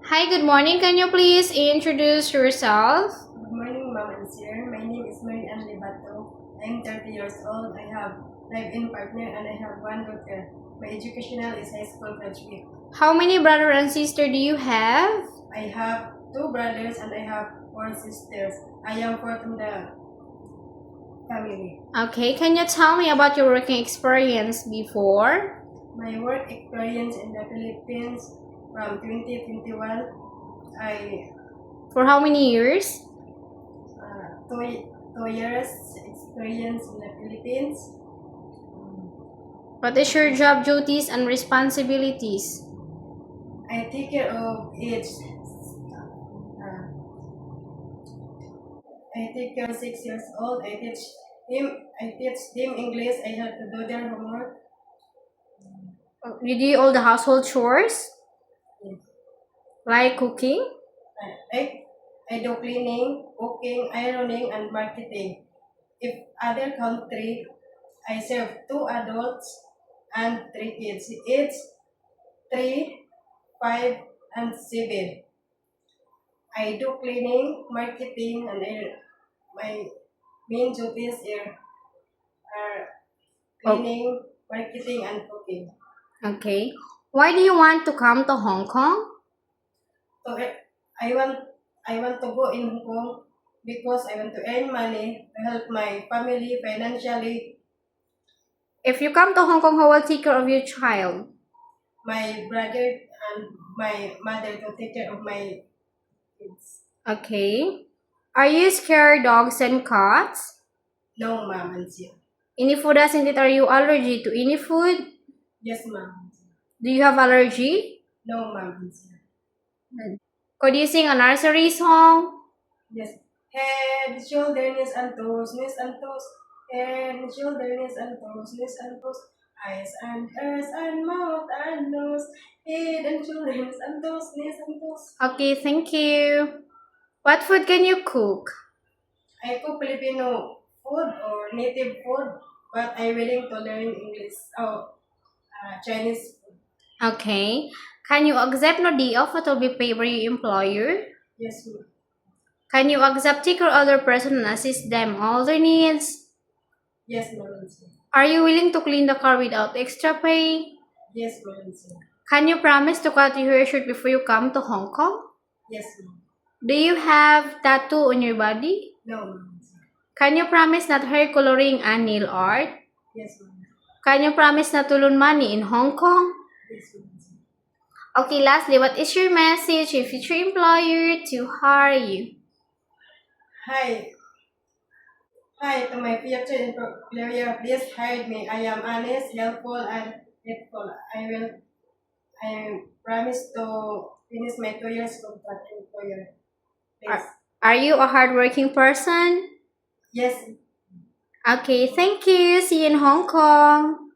Hi, good morning. Can you please introduce yourself? Good morning, Ma'am and Sir. My name is Mary Ann Libato. I'm 30 years old. I have live-in partner and I have one daughter. My educational is high school graduate. How many brother and sister do you have? I have two brothers and I have four sisters. I am fourth in the family. Okay, can you tell me about your working experience before? My work experience in the Philippines from 2021, For how many years? two years experience in the Philippines. What is your job duties and responsibilities? I take care of each. I take care of 6 years old. I teach them English. I help to do their homework. You do all the household chores, Yes. like cooking? I do cleaning, cooking, ironing, and marketing. If other country, I serve two adults and three kids. It's 3, 5, and 7. I do cleaning, marketing, and my main duties are cleaning, marketing, and cooking. Okay. Why do you want to come to Hong Kong? So I want to go in Hong Kong because I want to earn money to help my family financially. If you come to Hong Kong, who will take care of your child? My brother and my mother to take care of my kids. Okay. Are you scared dogs and cats? No, ma'am and sir. Any food doesn't it? Are you allergic to any food? Yes, ma'am. Do you have allergy? No, ma'am and sir. Could you sing a nursery song? Yes. Head, shoulder, knees and toes, knees and toes. Head, shoulder, knees and toes, knees and toes. Eyes and ears and mouth and nose. Head and shoulder, knees and toes, knees and toes. Okay, thank you. What food can you cook? I cook Filipino food or native food, but I willing to learn English or Chinese food. Okay. Can you accept no day off that will be paid by your employer? Yes, ma'am. Can you accept take your other person and assist them all their needs? Yes, ma'am. Are you willing to clean the car without extra pay? Yes, ma'am. Can you promise to cut your hair short before you come to Hong Kong? Yes, ma'am. Do you have tattoo on your body? No, ma'am. Can you promise not hair coloring and nail art? Yes, ma'am. Can you promise not to loan money in Hong Kong? Yes, ma'am. Okay, lastly, what is your message to your future employer to hire you? Hi. Hi to my future employer. Please hire me. I am honest, helpful, and faithful. I promise to finish my 2 years contract employer. Please. Are you a hardworking person? Yes. Okay, thank you. See you in Hong Kong.